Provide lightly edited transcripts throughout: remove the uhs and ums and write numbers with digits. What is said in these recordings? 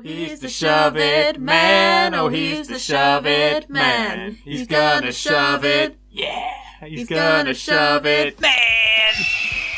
he's the shove it man. Oh, he's the shove it man. He's gonna shove it. Yeah, he's gonna shove it, man.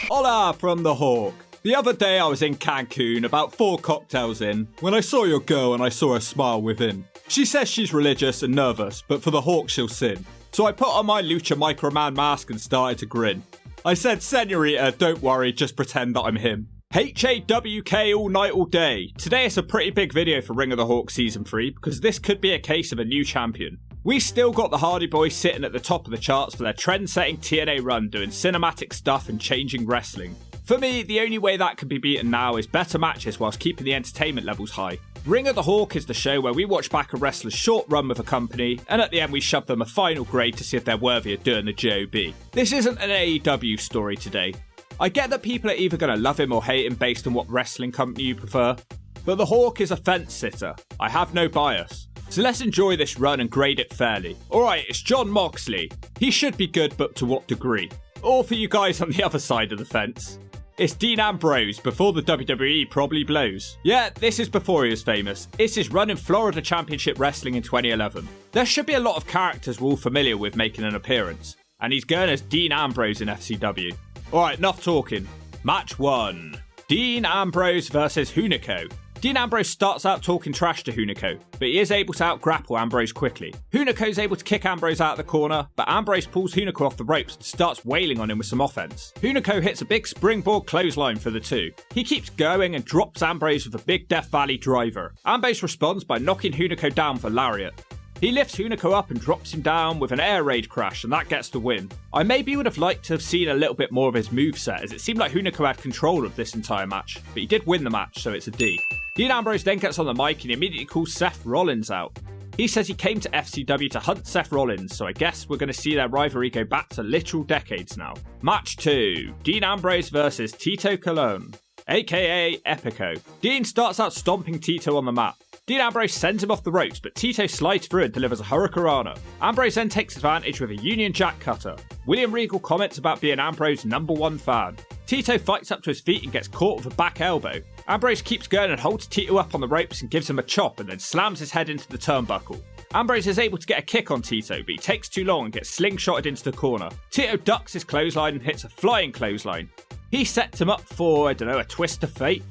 Hola from the Hawk. The other day I was in Cancun, about 4 cocktails in, when I saw your girl and I saw her smile within. She says she's religious and nervous, but for the Hawk she'll sin. So I put on my Lucha Microman mask and started to grin. I said, Senorita, don't worry, just pretend that I'm him. HAWK all night all day. Today it's a pretty big video for Ring of the Hawk Season 3 because this could be a case of a new champion. We still got the Hardy Boys sitting at the top of the charts for their trend-setting TNA run doing cinematic stuff and changing wrestling. For me, the only way that can be beaten now is better matches whilst keeping the entertainment levels high. Ring of the Hawk is the show where we watch back a wrestler's short run with a company, and at the end we shove them a final grade to see if they're worthy of doing the JOB. This isn't an AEW story today. I get that people are either going to love him or hate him based on what wrestling company you prefer, but the Hawk is a fence sitter. I have no bias. So let's enjoy this run and grade it fairly. Alright, it's Jon Moxley. He should be good, but to what degree? Or for you guys on the other side of the fence, it's Dean Ambrose before the WWE probably blows. Yeah, this is before he was famous. It's his run in Florida Championship Wrestling in 2011. There should be a lot of characters we're all familiar with making an appearance, and he's going as Dean Ambrose in FCW. Alright, enough talking. Match 1. Dean Ambrose versus Hunico. Dean Ambrose starts out talking trash to Hunico, but he is able to out-grapple Ambrose quickly. Hunico is able to kick Ambrose out of the corner, but Ambrose pulls Hunico off the ropes and starts wailing on him with some offense. Hunico hits a big springboard clothesline for the two. He keeps going and drops Ambrose with a big Death Valley driver. Ambrose responds by knocking Hunico down for lariat. He lifts Hunico up and drops him down with an air raid crash, and that gets the win. I maybe would have liked to have seen a little bit more of his moveset, as it seemed like Hunico had control of this entire match, but he did win the match, so it's a D. Dean Ambrose then gets on the mic and immediately calls Seth Rollins out. He says he came to FCW to hunt Seth Rollins, so I guess we're going to see their rivalry go back to literal decades now. Match 2. Dean Ambrose versus Tito Colon, aka Epico. Dean starts out stomping Tito on the mat. Dean Ambrose sends him off the ropes, but Tito slides through and delivers a Hurricanrana. Ambrose then takes advantage with a Union Jack cutter. William Regal comments about being Ambrose's #1 fan. Tito fights up to his feet and gets caught with a back elbow. Ambrose keeps going and holds Tito up on the ropes and gives him a chop and then slams his head into the turnbuckle. Ambrose is able to get a kick on Tito, but he takes too long and gets slingshotted into the corner. Tito ducks his clothesline and hits a flying clothesline. He sets him up for, a twist of fate.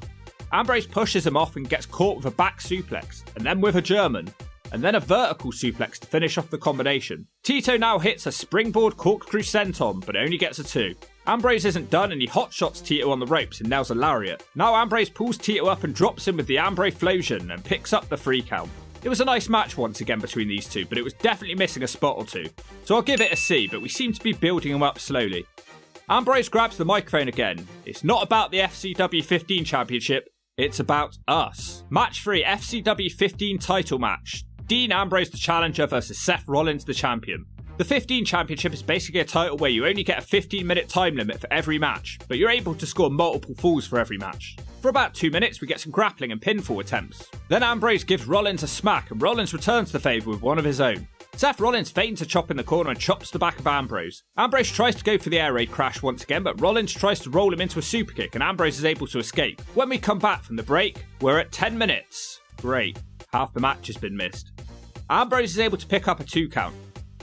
Ambrose pushes him off and gets caught with a back suplex, and then with a German, and then a vertical suplex to finish off the combination. Tito now hits a springboard corkscrew senton, but only gets a 2. Ambrose isn't done and he hotshots Tito on the ropes and nails a lariat. Now Ambrose pulls Tito up and drops him with the Ambrose-flosion and picks up the 3 count. It was a nice match once again between these two, but it was definitely missing a spot or two. So I'll give it a C, but we seem to be building him up slowly. Ambrose grabs the microphone again. It's not about the FCW 15 championship, it's about us. Match 3, FCW 15 title match. Dean Ambrose the challenger versus Seth Rollins the champion. The 15 championship is basically a title where you only get a 15-minute time limit for every match, but you're able to score multiple falls for every match. For about 2 minutes, we get some grappling and pinfall attempts. Then Ambrose gives Rollins a smack, and Rollins returns the favour with one of his own. Seth Rollins feigns a chop in the corner and chops the back of Ambrose. Ambrose tries to go for the air raid crash once again, but Rollins tries to roll him into a superkick and Ambrose is able to escape. When we come back from the break, we're at 10 minutes. Great, half the match has been missed. Ambrose is able to pick up a 2 count.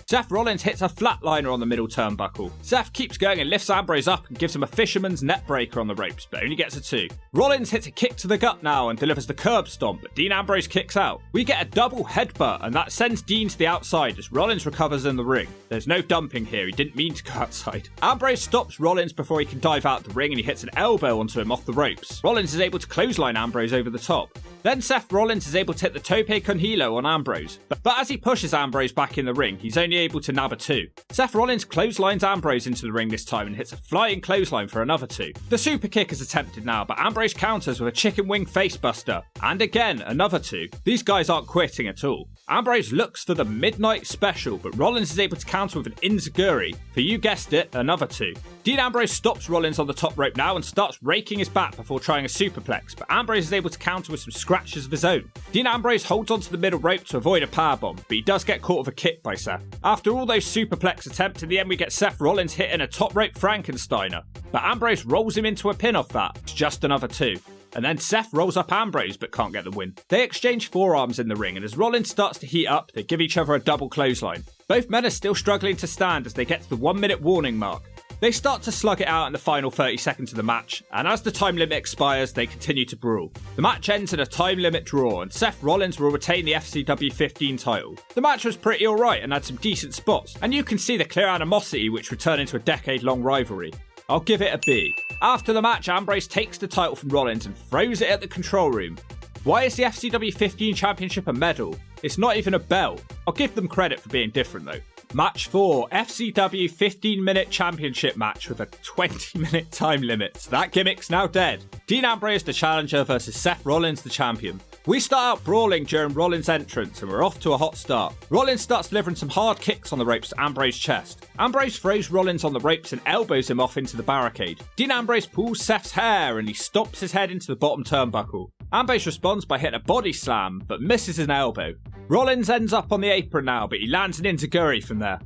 Seth Rollins hits a flatliner on the middle turnbuckle. Seth keeps going and lifts Ambrose up and gives him a fisherman's net breaker on the ropes, but only gets a 2. Rollins hits a kick to the gut now and delivers the curb stomp, but Dean Ambrose kicks out. We get a double headbutt and that sends Dean to the outside as Rollins recovers in the ring. There's no dumping here, he didn't mean to go outside. Ambrose stops Rollins before he can dive out the ring and he hits an elbow onto him off the ropes. Rollins is able to clothesline Ambrose over the top. Then Seth Rollins is able to hit the tope con hilo on Ambrose, but as he pushes Ambrose back in the ring, he's only able to nab a 2. Seth Rollins clotheslines Ambrose into the ring this time and hits a flying clothesline for another 2. The super kick is attempted now, but Ambrose counters with a chicken wing facebuster, and again another 2. These guys aren't quitting at all. Ambrose looks for the midnight special, but Rollins is able to counter with an enziguri for, you guessed it, another 2. Dean Ambrose stops Rollins on the top rope now and starts raking his back before trying a superplex, but Ambrose is able to counter with some scratches of his own. Dean Ambrose holds onto the middle rope to avoid a powerbomb, but he does get caught with a kick by Seth. After all those superplex attempts, in the end we get Seth Rollins hitting a top rope Frankensteiner, but Ambrose rolls him into a pin off that. It's just another 2. And then Seth rolls up Ambrose but can't get the win. They exchange forearms in the ring, and as Rollins starts to heat up, they give each other a double clothesline. Both men are still struggling to stand as they get to the 1 minute warning mark. They start to slug it out in the final 30 seconds of the match, and as the time limit expires, they continue to brawl. The match ends in a time limit draw, and Seth Rollins will retain the FCW 15 title. The match was pretty alright and had some decent spots, and you can see the clear animosity which would turn into a decade-long rivalry. I'll give it a B. After the match, Ambrose takes the title from Rollins and throws it at the control room. Why is the FCW 15 Championship a medal? It's not even a belt. I'll give them credit for being different though. Match 4, FCW 15-minute championship match with a 20-minute time limit. So that gimmick's now dead. Dean Ambrose the challenger versus Seth Rollins the champion. We start out brawling during Rollins' entrance and we're off to a hot start. Rollins starts delivering some hard kicks on the ropes to Ambrose's chest. Ambrose throws Rollins on the ropes and elbows him off into the barricade. Dean Ambrose pulls Seth's hair and he stomps his head into the bottom turnbuckle. Ambrose responds by hitting a body slam, but misses an elbow. Rollins ends up on the apron now, but he lands an enziguri from there.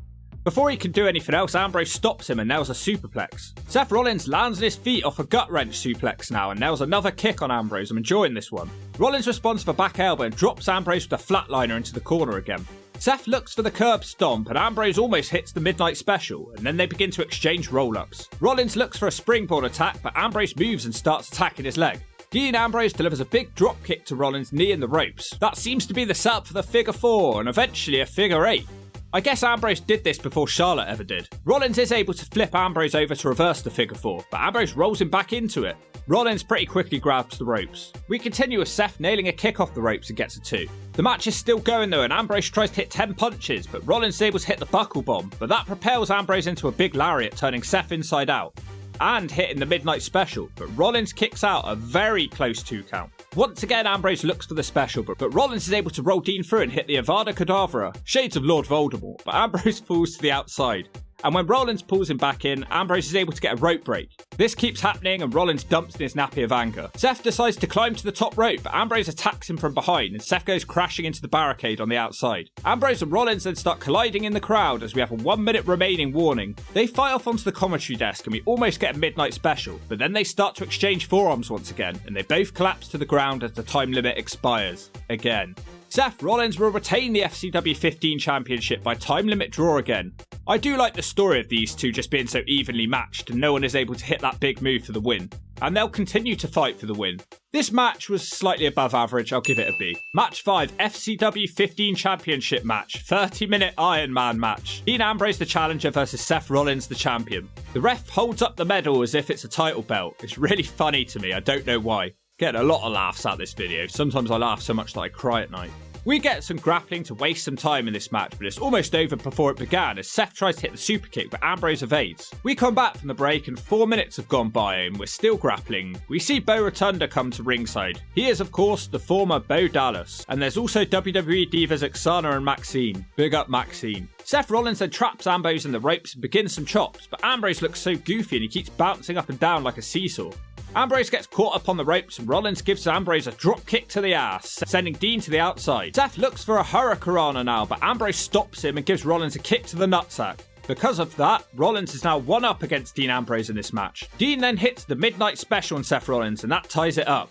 Before he can do anything else, Ambrose stops him and nails a superplex. Seth Rollins lands on his feet off a gut wrench suplex now and nails another kick on Ambrose. I'm enjoying this one. Rollins responds with a back elbow and drops Ambrose with a flatliner into the corner again. Seth looks for the curb stomp and Ambrose almost hits the midnight special, and then they begin to exchange roll-ups. Rollins looks for a springboard attack, but Ambrose moves and starts attacking his leg. Dean Ambrose delivers a big drop kick to Rollins' knee in the ropes. That seems to be the setup for the figure 4 and eventually a figure 8. I guess Ambrose did this before Charlotte ever did. Rollins is able to flip Ambrose over to reverse the figure 4, but Ambrose rolls him back into it. Rollins pretty quickly grabs the ropes. We continue with Seth nailing a kick off the ropes and gets a 2. The match is still going though, and Ambrose tries to hit 10 punches, but Rollins is able to hit the buckle bomb, but that propels Ambrose into a big lariat, turning Seth inside out and hitting the midnight special, but Rollins kicks out a very close 2 count. Once again, Ambrose looks for the special, but Rollins is able to roll Dean through and hit the Avada Kedavra, shades of Lord Voldemort, but Ambrose falls to the outside. And when Rollins pulls him back in, Ambrose is able to get a rope break. This keeps happening and Rollins dumps in his nappy of anger. Seth decides to climb to the top rope, but Ambrose attacks him from behind and Seth goes crashing into the barricade on the outside. Ambrose and Rollins then start colliding in the crowd as we have a 1 minute remaining warning. They fight off onto the commentary desk and we almost get a midnight special, but then they start to exchange forearms once again and they both collapse to the ground as the time limit expires. Again. Seth Rollins will retain the FCW 15 Championship by time limit draw again. I do like the story of these two just being so evenly matched and no one is able to hit that big move for the win. And they'll continue to fight for the win. This match was slightly above average, I'll give it a B. Match 5, FCW 15 Championship match, 30-minute Iron Man match. Dean Ambrose the challenger versus Seth Rollins the champion. The ref holds up the medal as if it's a title belt. It's really funny to me, I don't know why. Getting a lot of laughs at this video. Sometimes I laugh so much that I cry at night. We get some grappling to waste some time in this match, but it's almost over before it began as Seth tries to hit the super kick, but Ambrose evades. We come back from the break and 4 minutes have gone by and we're still grappling. We see Bo Rotunda come to ringside. He is of course the former Bo Dallas, and there's also WWE divas Oksana and Maxine. Big up Maxine. Seth Rollins then traps Ambrose in the ropes and begins some chops, but Ambrose looks so goofy and he keeps bouncing up and down like a seesaw. Ambrose gets caught up on the ropes and Rollins gives Ambrose a drop kick to the ass, sending Dean to the outside. Seth looks for a Hurricanrana now, but Ambrose stops him and gives Rollins a kick to the nutsack. Because of that, Rollins is now 1 up against Dean Ambrose in this match. Dean then hits the midnight special on Seth Rollins and that ties it up.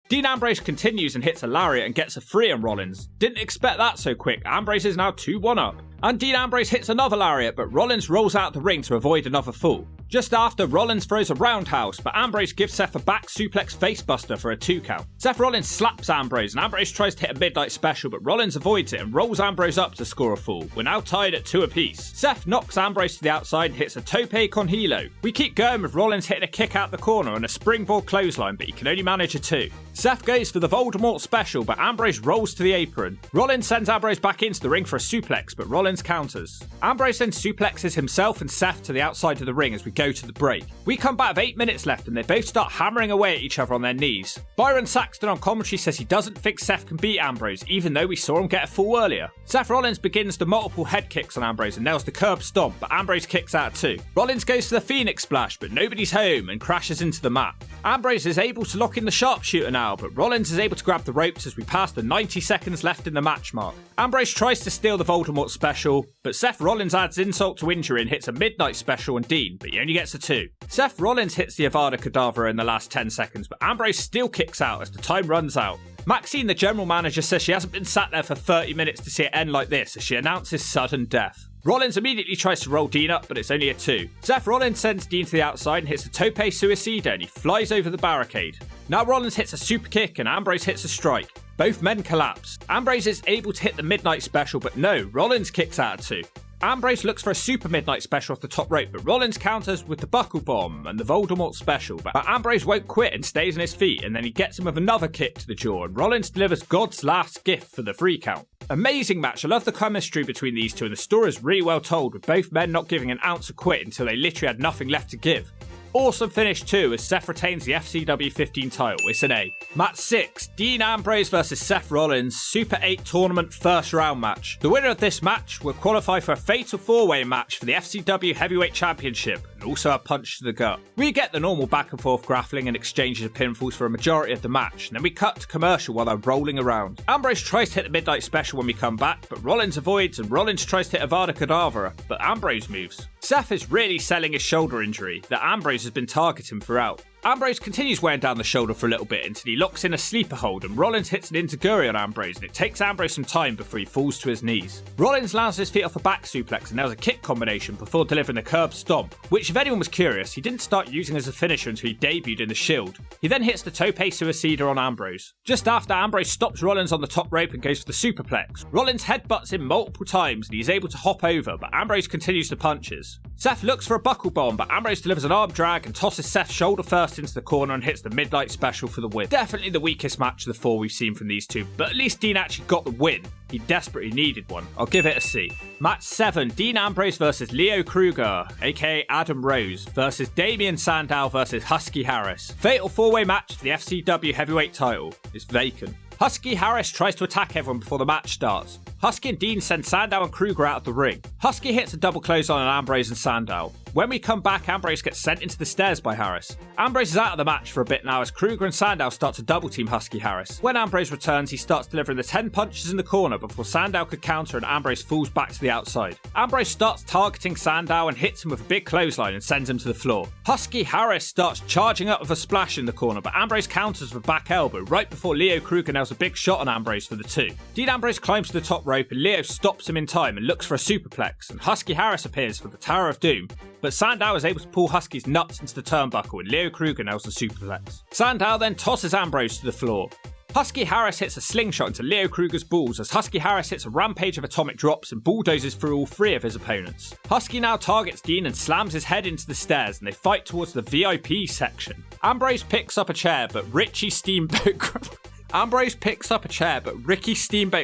Dean Ambrose continues and hits a lariat and gets a 3 on Rollins. Didn't expect that so quick. Ambrose is now 2-1 up. And Dean Ambrose hits another lariat, but Rollins rolls out the ring to avoid another fall. Just after, Rollins throws a roundhouse, but Ambrose gives Seth a back suplex facebuster for a 2 count. Seth Rollins slaps Ambrose, and Ambrose tries to hit a midnight special, but Rollins avoids it and rolls Ambrose up to score a fall. We're now tied at 2 apiece. Seth knocks Ambrose to the outside and hits a tope con hilo. We keep going with Rollins hitting a kick out the corner and a springboard clothesline, but he can only manage a 2. Seth goes for the Voldemort special, but Ambrose rolls to the apron. Rollins sends Ambrose back into the ring for a suplex, but Rollins counters. Ambrose then suplexes himself and Seth to the outside of the ring as we go to the break. We come back with 8 minutes left and they both start hammering away at each other on their knees. Byron Saxton on commentary says he doesn't think Seth can beat Ambrose, even though we saw him get a fall earlier. Seth Rollins begins the multiple head kicks on Ambrose and nails the curb stomp, but Ambrose kicks out 2. Rollins goes for the Phoenix Splash, but nobody's home and crashes into the mat. Ambrose is able to lock in the sharpshooter now, but Rollins is able to grab the ropes as we pass the 90 seconds left in the match mark. Ambrose tries to steal the Voldemort special, special, but Seth Rollins adds insult to injury and hits a midnight special on Dean, but he only gets a 2. Seth Rollins hits the Avada Kedavra in the last 10 seconds, but Ambrose still kicks out as the time runs out. Maxine, the general manager, says she hasn't been sat there for 30 minutes to see it end like this as she announces sudden death. Rollins immediately tries to roll Dean up, but it's only a 2. Seth Rollins sends Dean to the outside and hits a tope suicida and he flies over the barricade. Now Rollins hits a super kick and Ambrose hits a strike. Both men collapse. Ambrose is able to hit the midnight special, but no, Rollins kicks out at 2. Ambrose looks for a super midnight special off the top rope, but Rollins counters with the buckle bomb and the Voldemort special, but Ambrose won't quit and stays on his feet, and then he gets him with another kick to the jaw, and Rollins delivers God's last gift for the 3 count. Amazing match. I love the chemistry between these two, and the story is really well told, with both men not giving an ounce of quit until they literally had nothing left to give. Awesome finish too, as Seth retains the FCW 15 title. It's an A. Match 6, Dean Ambrose vs Seth Rollins, Super 8 tournament first round match. The winner of this match will qualify for a fatal 4-way match for the FCW Heavyweight Championship, and also a punch to the gut. We get the normal back and forth grappling and exchanges of pinfalls for a majority of the match, and then we cut to commercial while they're rolling around. Ambrose tries to hit the midnight special when we come back, but Rollins avoids, and Rollins tries to hit Avada Kedavra, but Ambrose moves. Seth is really selling his shoulder injury that Ambrose has been targeting throughout. Ambrose continues wearing down the shoulder for a little bit until he locks in a sleeper hold, and Rollins hits an enziguri on Ambrose, and it takes Ambrose some time before he falls to his knees. Rollins lands his feet off a back suplex and nails a kick combination before delivering a curb stomp, which if anyone was curious, he didn't start using as a finisher until he debuted in the Shield. He then hits the tope suicida on Ambrose. Just after, Ambrose stops Rollins on the top rope and goes for the superplex. Rollins headbutts him multiple times and he's able to hop over, but Ambrose continues the punches. Seth looks for a buckle bomb, but Ambrose delivers an arm drag and tosses Seth shoulder first into the corner and hits the midnight special for the win. Definitely the weakest match of the 4 we've seen from these two, but at least Dean actually got the win. He desperately needed one. I'll give it a C. Match 7, Dean Ambrose vs Leo Kruger, aka Adam Rose, versus Damian Sandow vs Husky Harris. Fatal 4-way match for the FCW heavyweight title. It's vacant. Husky Harris tries to attack everyone before the match starts. Husky and Dean send Sandow and Kruger out of the ring. Husky hits a double clothesline on Ambrose and Sandow. When we come back, Ambrose gets sent into the stairs by Harris. Ambrose is out of the match for a bit now as Kruger and Sandow start to double team Husky Harris. When Ambrose returns, he starts delivering the 10 punches in the corner before Sandow could counter and Ambrose falls back to the outside. Ambrose starts targeting Sandow and hits him with a big clothesline and sends him to the floor. Husky Harris starts charging up with a splash in the corner, but Ambrose counters with a back elbow right before Leo Kruger nails a big shot on Ambrose for the 2. Dean Ambrose climbs to the top rope and Leo stops him in time and looks for a superplex, and Husky Harris appears for the Tower of Doom, but Sandow is able to pull Husky's nuts into the turnbuckle and Leo Kruger nails the superplex. Sandow then tosses Ambrose to the floor. Husky Harris hits a slingshot into Leo Kruger's balls as Husky Harris hits a rampage of atomic drops and bulldozes through all 3 of his opponents. Husky now targets Dean and slams his head into the stairs and they fight towards the VIP section. Ambrose picks up a chair, but Ricky Steamboat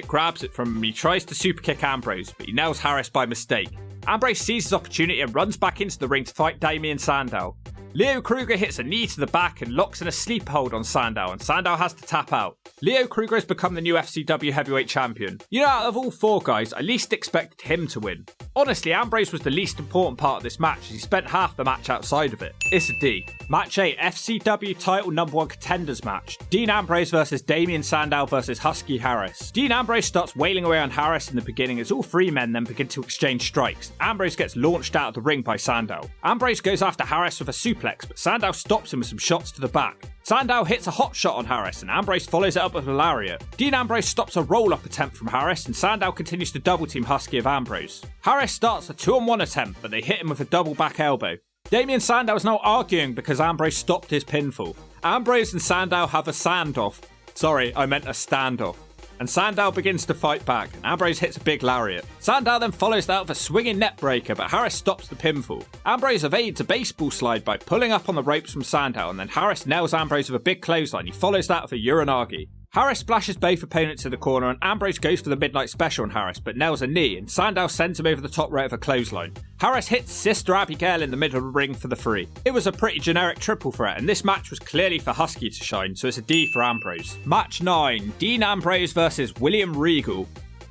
grabs it from him and he tries to superkick Ambrose, but he nails Harris by mistake. Ambrose sees his opportunity and runs back into the ring to fight Damian Sandow. Leo Kruger hits a knee to the back and locks in a sleeper hold on Sandow, and Sandow has to tap out. Leo Kruger has become the new FCW heavyweight champion. You know, out of all 4 guys, I least expected him to win. Honestly, Ambrose was the least important part of this match as he spent half the match outside of it. It's a D. Match 8, FCW title number 1 contenders match. Dean Ambrose vs Damian Sandow vs Husky Harris. Dean Ambrose starts wailing away on Harris in the beginning as all 3 men then begin to exchange strikes. Ambrose gets launched out of the ring by Sandow. Ambrose goes after Harris with a suplex, but Sandow stops him with some shots to the back. Sandow hits a hot shot on Harris and Ambrose follows it up with a lariat. Dean Ambrose stops a roll-up attempt from Harris and Sandow continues to double team Husky of Ambrose. Harris starts a 2-on-1 attempt, but they hit him with a double back elbow. Damian Sandow is now arguing because Ambrose stopped his pinfall. Ambrose and Sandow have a standoff. Sorry, I meant a standoff. And Sandow begins to fight back, and Ambrose hits a big lariat. Sandow then follows that with a swinging net breaker, but Harris stops the pinfall. Ambrose evades a baseball slide by pulling up on the ropes from Sandow, and then Harris nails Ambrose with a big clothesline. He follows that with a uranagi. Harris splashes both opponents in the corner and Ambrose goes for the midnight special on Harris but nails a knee and Sandow sends him over the top rope of a clothesline. Harris hits Sister Abigail in the middle of the ring for the 3. It was a pretty generic triple threat and this match was clearly for Husky to shine, so it's a D for Ambrose. Match 9, Dean Ambrose vs William Regal.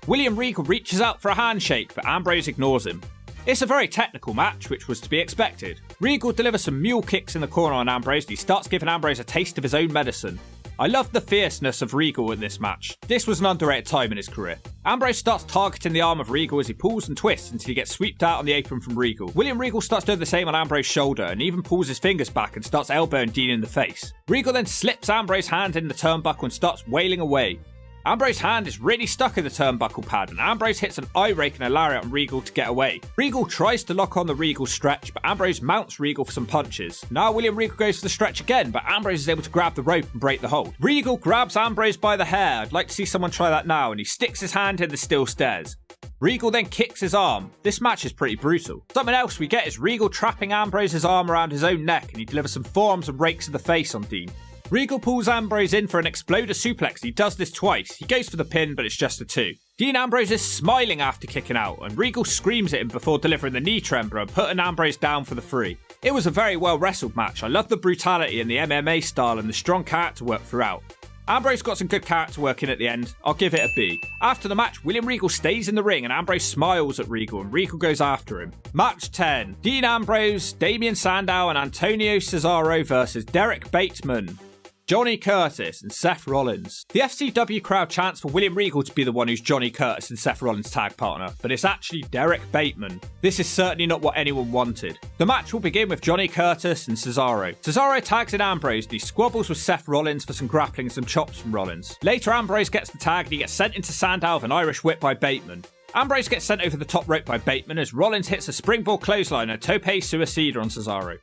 William Regal reaches out for a handshake but Ambrose ignores him. It's a very technical match, which was to be expected. Regal delivers some mule kicks in the corner on Ambrose and he starts giving Ambrose a taste of his own medicine. I loved the fierceness of Regal in this match. This was an underrated time in his career. Ambrose starts targeting the arm of Regal as he pulls and twists until he gets swept out on the apron from Regal. William Regal starts doing the same on Ambrose's shoulder and even pulls his fingers back and starts elbowing Dean in the face. Regal then slips Ambrose's hand in the turnbuckle and starts wailing away. Ambrose's hand is really stuck in the turnbuckle pad and Ambrose hits an eye rake and a lariat on Regal to get away. Regal tries to lock on the Regal stretch, but Ambrose mounts Regal for some punches. Now William Regal goes for the stretch again, but Ambrose is able to grab the rope and break the hold. Regal grabs Ambrose by the hair. I'd like to see someone try that now, and he sticks his hand in the steel stairs. Regal then kicks his arm. This match is pretty brutal. Something else we get is Regal trapping Ambrose's arm around his own neck, and he delivers some forearms and rakes in the face on Dean. Regal pulls Ambrose in for an exploder suplex. He does this twice. He goes for the pin, but it's just a 2. Dean Ambrose is smiling after kicking out, and Regal screams at him before delivering the knee tremor and putting Ambrose down for the 3. It was a very well wrestled match. I love the brutality and the MMA style and the strong character work throughout. Ambrose got some good character work in at the end. I'll give it a B. After the match, William Regal stays in the ring and Ambrose smiles at Regal and Regal goes after him. Match 10. Dean Ambrose, Damien Sandow and Antonio Cesaro versus Derek Bateman, Johnny Curtis and Seth Rollins. The FCW crowd chants for William Regal to be the one who's Johnny Curtis and Seth Rollins' tag partner, but it's actually Derek Bateman. This is certainly not what anyone wanted. The match will begin with Johnny Curtis and Cesaro. Cesaro tags in Ambrose and he squabbles with Seth Rollins for some grappling and some chops from Rollins. Later Ambrose gets the tag and he gets sent into Sandow with an Irish whip by Bateman. Ambrose gets sent over the top rope by Bateman as Rollins hits a springboard clothesline and a tope suicida on Cesaro.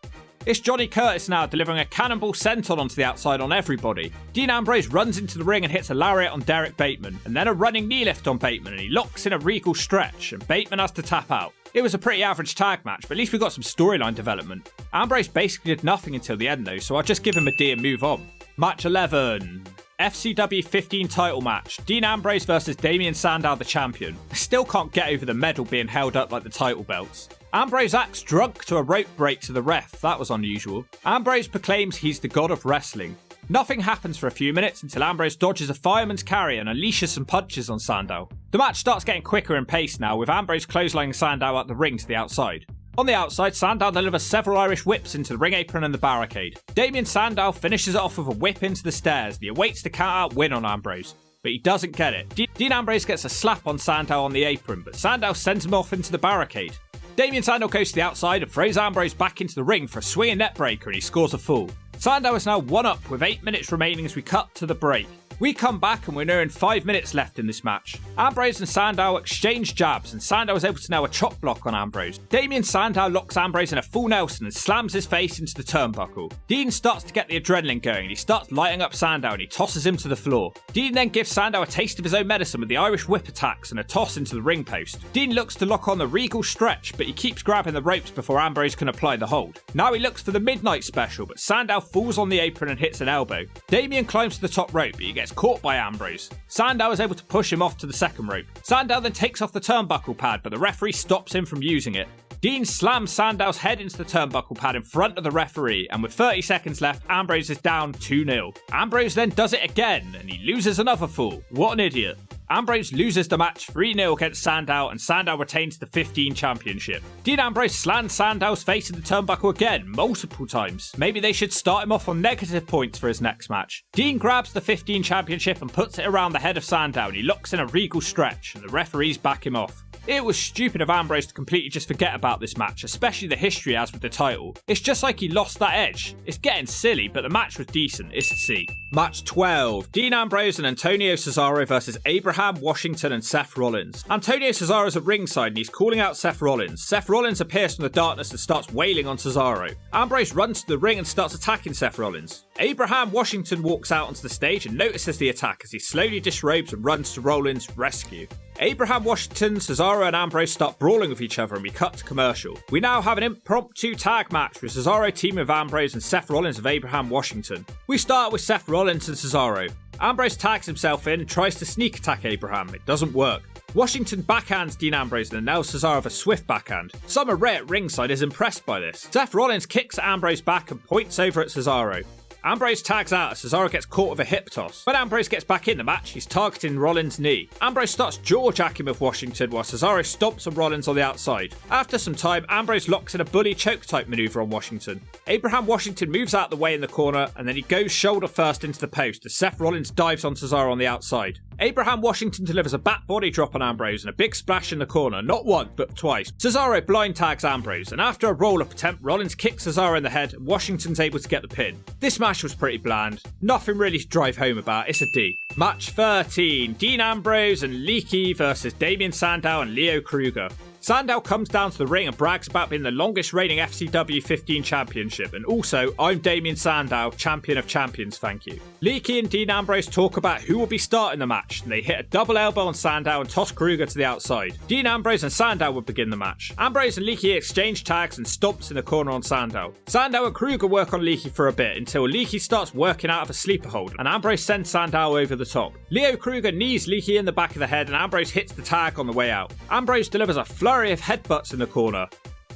It's Johnny Curtis now delivering a cannonball senton onto the outside on everybody. Dean Ambrose runs into the ring and hits a lariat on Derek Bateman, and then a running knee lift on Bateman, and he locks in a Regal stretch, and Bateman has to tap out. It was a pretty average tag match, but at least we got some storyline development. Ambrose basically did nothing until the end though, so I'll just give him a D and move on. Match 11. FCW 15 title match. Dean Ambrose versus Damien Sandow, the champion. I still can't get over the medal being held up like the title belts. Ambrose acts drunk to a rope break to the ref. That was unusual. Ambrose proclaims he's the god of wrestling. Nothing happens for a few minutes until Ambrose dodges a fireman's carry and unleashes some punches on Sandow. The match starts getting quicker in pace now, with Ambrose clotheslining Sandow out the ring to the outside. On the outside, Sandow delivers several Irish whips into the ring apron and the barricade. Damien Sandow finishes it off with a whip into the stairs and he awaits the count-out win on Ambrose, but he doesn't get it. Dean Ambrose gets a slap on Sandow on the apron, but Sandow sends him off into the barricade. Damien Sandow goes to the outside and throws Ambrose back into the ring for a swinging neckbreaker and he scores a fall. Sandow is now 1-up with 8 minutes remaining as we cut to the break. We come back and we're nearing 5 minutes left in this match. Ambrose and Sandow exchange jabs and Sandow is able to nail a chop block on Ambrose. Damien Sandow locks Ambrose in a full Nelson and slams his face into the turnbuckle. Dean starts to get the adrenaline going and he starts lighting up Sandow and he tosses him to the floor. Dean then gives Sandow a taste of his own medicine with the Irish whip attacks and a toss into the ring post. Dean looks to lock on the Regal stretch, but he keeps grabbing the ropes before Ambrose can apply the hold. Now he looks for the midnight special, but Sandow falls on the apron and hits an elbow. Damien climbs to the top rope, but he gets caught by Ambrose. Sandow is able to push him off to the second rope. Sandow then takes off the turnbuckle pad, but the referee stops him from using it. Dean slams Sandow's head into the turnbuckle pad in front of the referee, and with 30 seconds left, Ambrose is down 2-0. Ambrose then does it again, and he loses another fall. What an idiot. Ambrose loses the match 3-0 against Sandow, and Sandow retains the 15 championship. Dean Ambrose slams Sandow's face in the turnbuckle again, multiple times. Maybe they should start him off on negative points for his next match. Dean grabs the 15 championship and puts it around the head of Sandow, and he locks in a Regal stretch, and the referees back him off. It was stupid of Ambrose to completely just forget about this match, especially the history as with the title. It's just like he lost that edge. It's getting silly, but the match was decent. It's a C. Match 12. Dean Ambrose and Antonio Cesaro versus Abraham Washington and Seth Rollins. Antonio Cesaro's at ringside and he's calling out Seth Rollins. Seth Rollins appears from the darkness and starts wailing on Cesaro. Ambrose runs to the ring and starts attacking Seth Rollins. Abraham Washington walks out onto the stage and notices the attack as he slowly disrobes and runs to Rollins' rescue. Abraham Washington, Cesaro and Ambrose start brawling with each other and we cut to commercial. We now have an impromptu tag match with Cesaro teaming with Ambrose and Seth Rollins with Abraham Washington. We start with Seth Rollins and Cesaro. Ambrose tags himself in and tries to sneak attack Abraham. It doesn't work. Washington backhands Dean Ambrose and nails Cesaro with a swift backhand. Summer Rae at ringside is impressed by this. Seth Rollins kicks at Ambrose back and points over at Cesaro. Ambrose tags out as Cesaro gets caught with a hip toss. When Ambrose gets back in the match, he's targeting Rollins' knee. Ambrose starts jaw-jacking with Washington while Cesaro stomps on Rollins on the outside. After some time, Ambrose locks in a bully choke type maneuver on Washington. Abraham Washington moves out the way in the corner and then he goes shoulder first into the post as Seth Rollins dives on Cesaro on the outside. Abraham Washington delivers a back body drop on Ambrose and a big splash in the corner, not once but twice. Cesaro blind tags Ambrose, and after a roll-up attempt, Rollins kicks Cesaro in the head and Washington's able to get the pin. This match was pretty bland. Nothing really to drive home about, it's a D. Match 13, Dean Ambrose and Leakee versus Damien Sandow and Leo Kruger. Sandow comes down to the ring and brags about being the longest reigning FCW 15 championship, and also, I'm Damien Sandow, champion of champions, thank you. Leakee and Dean Ambrose talk about who will be starting the match, and they hit a double elbow on Sandow and toss Kruger to the outside. Dean Ambrose and Sandow would begin the match. Ambrose and Leakee exchange tags and stomps in the corner on Sandow. Sandow and Kruger work on Leakee for a bit until Leakee starts working out of a sleeper hold, and Ambrose sends Sandow over the top. Leo Kruger knees Leakee in the back of the head, and Ambrose hits the tag on the way out. Ambrose delivers a flurry of headbutts in the corner.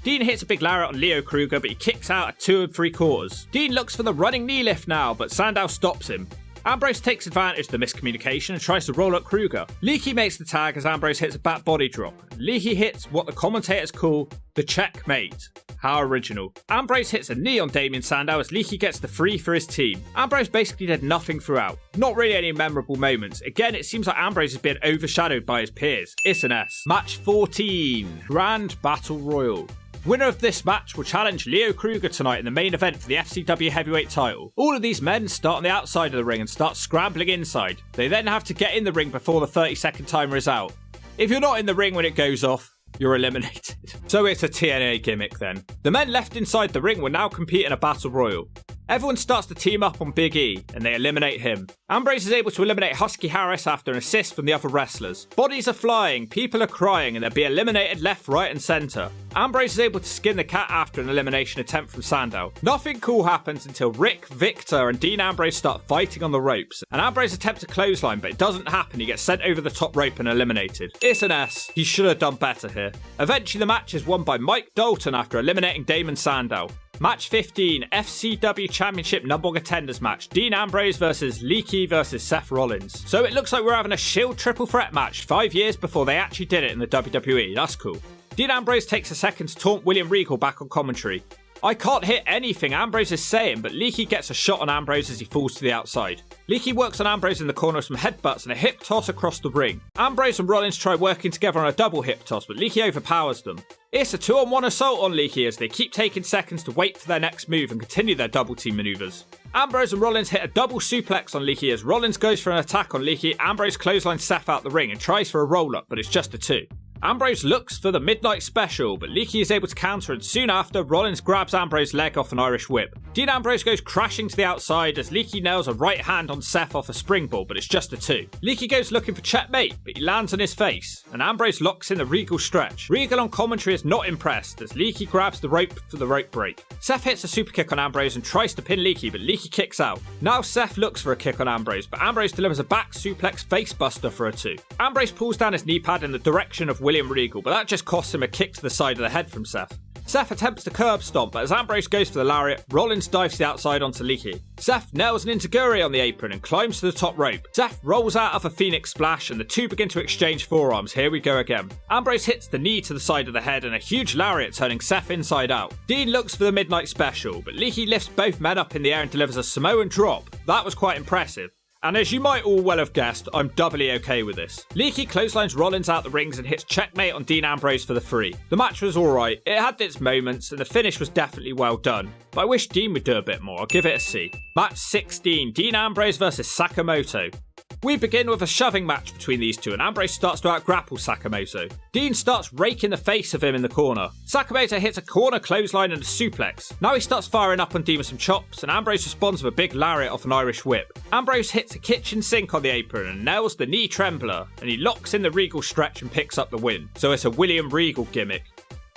Dean hits a big lariat on Leo Kruger, but he kicks out at 2 3/4. Dean looks for the running knee lift now, but Sandow stops him. Ambrose takes advantage of the miscommunication and tries to roll up Kruger. Leakee makes the tag as Ambrose hits a back body drop. Leakee hits what the commentators call the checkmate. How original. Ambrose hits a knee on Damien Sandow as Leakee gets the free for his team. Ambrose basically did nothing throughout. Not really any memorable moments. Again, it seems like Ambrose is being overshadowed by his peers. It's an S. Match 14. Grand Battle Royal. Winner of this match will challenge Leo Kruger tonight in the main event for the FCW heavyweight title. All of these men start on the outside of the ring and start scrambling inside. They then have to get in the ring before the 30-second timer is out. If you're not in the ring when it goes off, you're eliminated. So it's a TNA gimmick then. The men left inside the ring will now compete in a battle royal. Everyone starts to team up on Big E, and they eliminate him. Ambrose is able to eliminate Husky Harris after an assist from the other wrestlers. Bodies are flying, people are crying, and they'll be eliminated left, right, and centre. Ambrose is able to skin the cat after an elimination attempt from Sandow. Nothing cool happens until Rick, Victor, and Dean Ambrose start fighting on the ropes. And Ambrose attempts a clothesline, but it doesn't happen. He gets sent over the top rope and eliminated. It's an S. He should have done better here. Eventually, the match is won by Mike Dalton after eliminating Damon Sandow. Match 15, FCW Championship number 1 contenders match. Dean Ambrose versus Leakee versus Seth Rollins. So it looks like we're having a Shield triple threat match 5 years before they actually did it in the WWE. That's cool. Dean Ambrose takes a second to taunt William Regal back on commentary. I can't hit anything Ambrose is saying, but Leakee gets a shot on Ambrose as he falls to the outside. Leakee works on Ambrose in the corner with some headbutts and a hip toss across the ring. Ambrose and Rollins try working together on a double hip toss, but Leakee overpowers them. It's a 2-on-1 assault on Leakee as they keep taking seconds to wait for their next move and continue their double team maneuvers. Ambrose and Rollins hit a double suplex on Leakee as Rollins goes for an attack on Leakee. Ambrose clotheslines Seth out the ring and tries for a roll-up, but it's just a 2. Ambrose looks for the Midnight Special, but Leakee is able to counter, and soon after, Rollins grabs Ambrose's leg off an Irish whip. Dean Ambrose goes crashing to the outside as Leakee nails a right hand on Seth off a springboard, but it's just a 2. Leakee goes looking for checkmate, but he lands on his face, and Ambrose locks in the Regal stretch. Regal on commentary is not impressed as Leakee grabs the rope for the rope break. Seth hits a super kick on Ambrose and tries to pin Leakee, but Leakee kicks out. Now Seth looks for a kick on Ambrose, but Ambrose delivers a back suplex facebuster for a 2. Ambrose pulls down his knee pad in the direction of William Regal, but that just costs him a kick to the side of the head from Seth. Seth attempts to curb stomp, but as Ambrose goes for the lariat, Rollins dives to the outside onto Leakee. Seth nails an enziguri on the apron and climbs to the top rope. Seth rolls out of a Phoenix Splash and the two begin to exchange forearms. Here we go again. Ambrose hits the knee to the side of the head and a huge lariat turning Seth inside out. Dean looks for the Midnight Special, but Leakee lifts both men up in the air and delivers a Samoan drop. That was quite impressive. And as you might all well have guessed, I'm doubly okay with this. Leakee clotheslines Rollins out the rings and hits checkmate on Dean Ambrose for the 3. The match was alright, it had its moments, and the finish was definitely well done. But I wish Dean would do a bit more, I'll give it a C. Match 16, Dean Ambrose versus Sakamoto. We begin with a shoving match between these two, and Ambrose starts to out-grapple Sakamoto. Dean starts raking the face of him in the corner. Sakamoto hits a corner clothesline and a suplex. Now he starts firing up on Dean with some chops, and Ambrose responds with a big lariat off an Irish whip. Ambrose hits a kitchen sink on the apron and nails the knee trembler, and he locks in the Regal stretch and picks up the win. So it's a William Regal gimmick.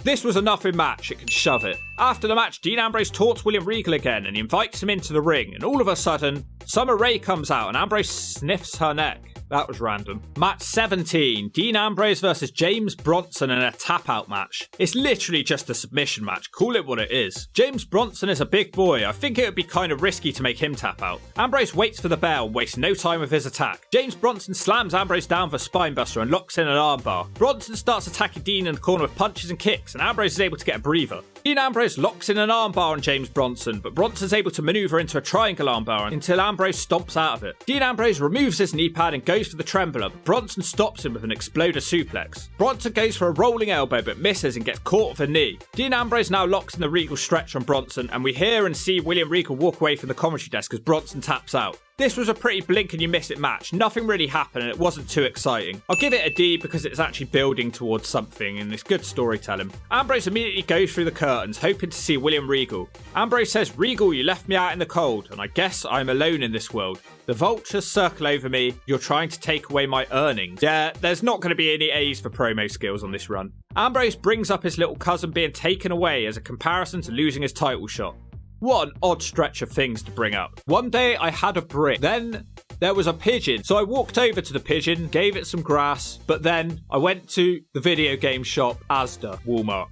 This was a nothing match, it can shove it. After the match, Dean Ambrose taunts William Regal again and he invites him into the ring, and all of a sudden, Summer Rae comes out and Ambrose sniffs her neck. that was random. Match 17, Dean Ambrose versus James Bronson in a tap-out match. It's literally just a submission match, call it what it is. James Bronson is a big boy, I think it would be kind of risky to make him tap out. Ambrose waits for the bell and wastes no time with his attack. James Bronson slams Ambrose down for a spinebuster and locks in an armbar. Bronson starts attacking Dean in the corner with punches and kicks, and Ambrose is able to get a breather. Dean Ambrose locks in an armbar on James Bronson, but Bronson's able to maneuver into a triangle armbar until Ambrose stomps out of it. Dean Ambrose removes his knee pad and goes for the trembler, but Bronson stops him with an exploder suplex. Bronson goes for a rolling elbow but misses and gets caught with a knee. Dean Ambrose now locks in the Regal stretch on Bronson, and we hear and see William Regal walk away from the commentary desk as Bronson taps out. This was a pretty blink and you miss it match. Nothing really happened and it wasn't too exciting. I'll give it a D because it's actually building towards something and it's good storytelling. Ambrose immediately goes through the curtains, hoping to see William Regal. Ambrose says, "Regal, you left me out in the cold, and I guess I'm alone in this world. The vultures circle over me. You're trying to take away my earnings." Yeah, there's not going to be any A's for promo skills on this run. Ambrose brings up his little cousin being taken away as a comparison to losing his title shot. What an odd stretch of things to bring up. One day I had a brick, then there was a pigeon. So I walked over to the pigeon, gave it some grass, but then I went to the video game shop, Asda, Walmart.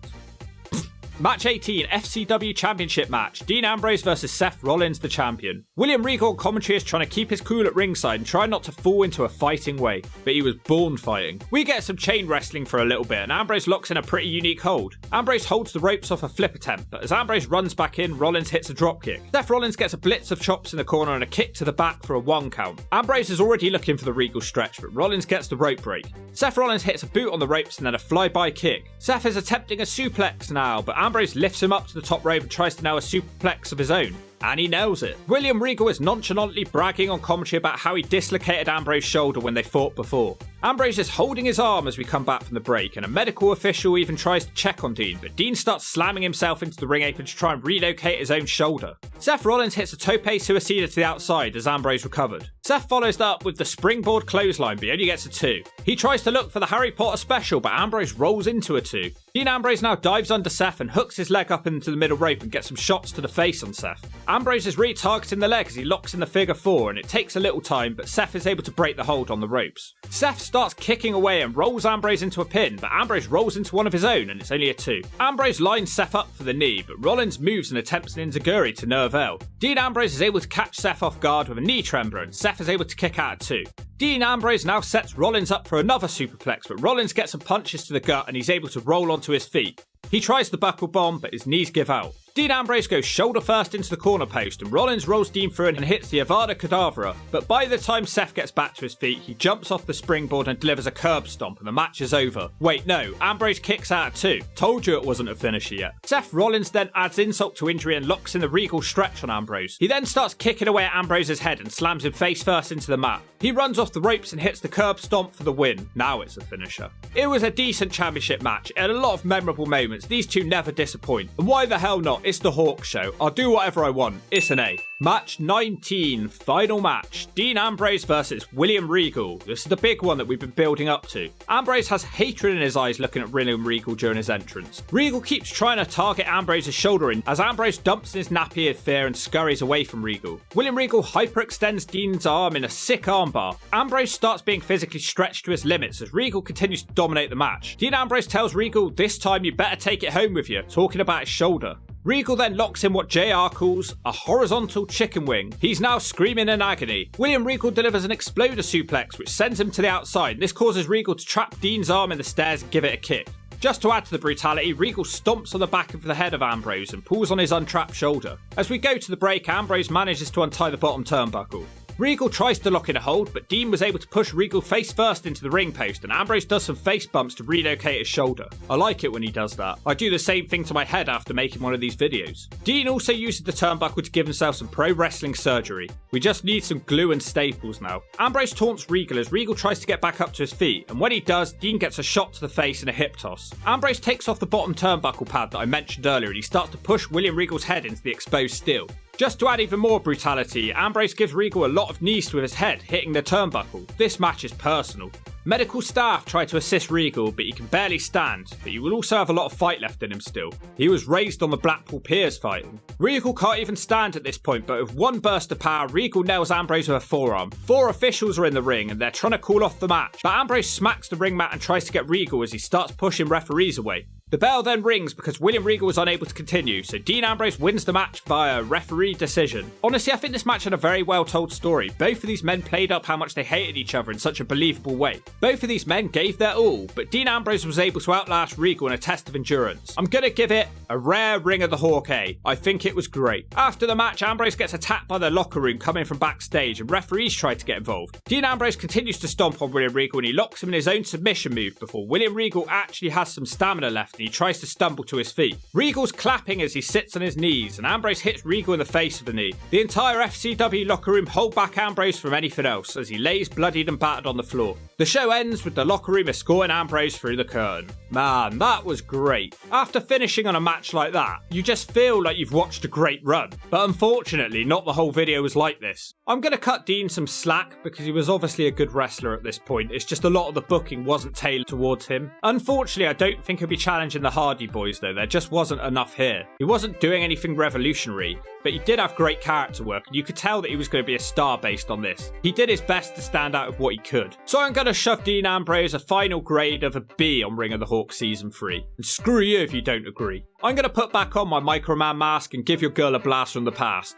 Match 18, FCW Championship match. Dean Ambrose versus Seth Rollins, the champion. William Regal on commentary is trying to keep his cool at ringside and try not to fall into a fighting way, but he was born fighting. We get some chain wrestling for a little bit and Ambrose locks in a pretty unique hold. Ambrose holds the ropes off a flip attempt, but as Ambrose runs back in, Rollins hits a dropkick. Seth Rollins gets a blitz of chops in the corner and a kick to the back for a 1 count. Ambrose is already looking for the Regal stretch, but Rollins gets the rope break. Seth Rollins hits a boot on the ropes and then a flyby kick. Seth is attempting a suplex now, but Ambrose lifts him up to the top rope and tries to nail a superplex of his own. And he nails it. William Regal is nonchalantly bragging on commentary about how he dislocated Ambrose's shoulder when they fought before. Ambrose is holding his arm as we come back from the break, and a medical official even tries to check on Dean, but Dean starts slamming himself into the ring apron to try and relocate his own shoulder. Seth Rollins hits a tope suicida to the outside as Ambrose recovered. Seth follows that up with the springboard clothesline, but he only gets a 2. He tries to look for the Harry Potter special, but Ambrose rolls into a 2. Dean Ambrose now dives under Seth and hooks his leg up into the middle rope and gets some shots to the face on Seth. Ambrose is retargeting the leg as he locks in the figure 4, and it takes a little time, but Seth is able to break the hold on the ropes. Seth starts kicking away and rolls Ambrose into a pin, but Ambrose rolls into one of his own and it's only a 2. Ambrose lines Seth up for the knee, but Rollins moves and attempts an enziguri to Nervell. Dean Ambrose is able to catch Seth off guard with a knee trembler, and Seth is able to kick out at 2. Dean Ambrose now sets Rollins up for another superplex, but Rollins gets some punches to the gut and he's able to roll onto his feet. He tries the buckle bomb, but his knees give out. Dean Ambrose goes shoulder first into the corner post, and Rollins rolls Dean through and hits the Avada Kedavra, but by the time Seth gets back to his feet, he jumps off the springboard and delivers a curb stomp, and the match is over. Wait, no, Ambrose kicks out at 2. Told you it wasn't a finisher yet. Seth Rollins then adds insult to injury and locks in the Regal stretch on Ambrose. He then starts kicking away at Ambrose's head and slams him face first into the mat. He runs off the ropes and hits the curb stomp for the win. Now it's a finisher. It was a decent championship match. It had a lot of memorable moments. These two never disappoint. And why the hell not? It's the Hawk Show. I'll do whatever I want. It's an A. Match 19, final match. Dean Ambrose versus William Regal. This is the big one that we've been building up to. Ambrose has hatred in his eyes looking at William Regal during his entrance. Regal keeps trying to target Ambrose's shoulder in as Ambrose dumps in his nappy in fear and scurries away from Regal. William Regal hyperextends Dean's arm in a sick armbar. Ambrose starts being physically stretched to his limits as Regal continues to dominate the match. Dean Ambrose tells Regal, "This time you better take it home with you," talking about his shoulder. Regal then locks in what JR calls a horizontal chicken wing. He's now screaming in agony. William Regal delivers an exploder suplex which sends him to the outside. This causes Regal to trap Dean's arm in the stairs and give it a kick. Just to add to the brutality, Regal stomps on the back of the head of Ambrose and pulls on his untrapped shoulder. As we go to the break, Ambrose manages to untie the bottom turnbuckle. Regal tries to lock in a hold, but Dean was able to push Regal face first into the ring post, and Ambrose does some face bumps to relocate his shoulder. I like it when he does that. I do the same thing to my head after making one of these videos. Dean also uses the turnbuckle to give himself some pro wrestling surgery. We just need some glue and staples now. Ambrose taunts Regal as Regal tries to get back up to his feet, and when he does, Dean gets a shot to the face and a hip toss. Ambrose takes off the bottom turnbuckle pad that I mentioned earlier, and he starts to push William Regal's head into the exposed steel. Just to add even more brutality, Ambrose gives Regal a lot of knees to his head, hitting the turnbuckle. This match is personal. Medical staff try to assist Regal, but he can barely stand, but he will also have a lot of fight left in him still. He was raised on the Blackpool Piers fighting. Regal can't even stand at this point, but with one burst of power, Regal nails Ambrose with a forearm. 4 officials are in the ring and they're trying to call off the match, but Ambrose smacks the ring mat and tries to get Regal as he starts pushing referees away. The bell then rings because William Regal was unable to continue, so Dean Ambrose wins the match via referee decision. Honestly, I think this match had a very well told story. Both of these men played up how much they hated each other in such a believable way. Both of these men gave their all, but Dean Ambrose was able to outlast Regal in a test of endurance. I'm gonna give it a rare Ring of the Hawk A. I think it was great. After the match, Ambrose gets attacked by the locker room coming from backstage, and referees try to get involved. Dean Ambrose continues to stomp on William Regal and he locks him in his own submission move before William Regal actually has some stamina left and he tries to stumble to his feet. Regal's clapping as he sits on his knees and Ambrose hits Regal in the face with the knee. The entire FCW locker room hold back Ambrose from anything else as he lays bloodied and battered on the floor. The show ends with the locker room escorting Ambrose through the curtain. Man, that was great. After finishing on a match like that, you just feel like you've watched a great run. But unfortunately, not the whole video was like this. I'm going to cut Dean some slack because he was obviously a good wrestler at this point. It's just a lot of the booking wasn't tailored towards him. Unfortunately, I don't think he'll be challenging the Hardy Boys though. There just wasn't enough here. He wasn't doing anything revolutionary, but he did have great character work and you could tell that he was going to be a star based on this. He did his best to stand out with what he could. So I'm going to shove Dean Ambrose a final grade of a B on Ring of the Hawk Season 3. And screw you if you don't agree. I'm going to put back on my Microman mask and give your girl a blast from the past.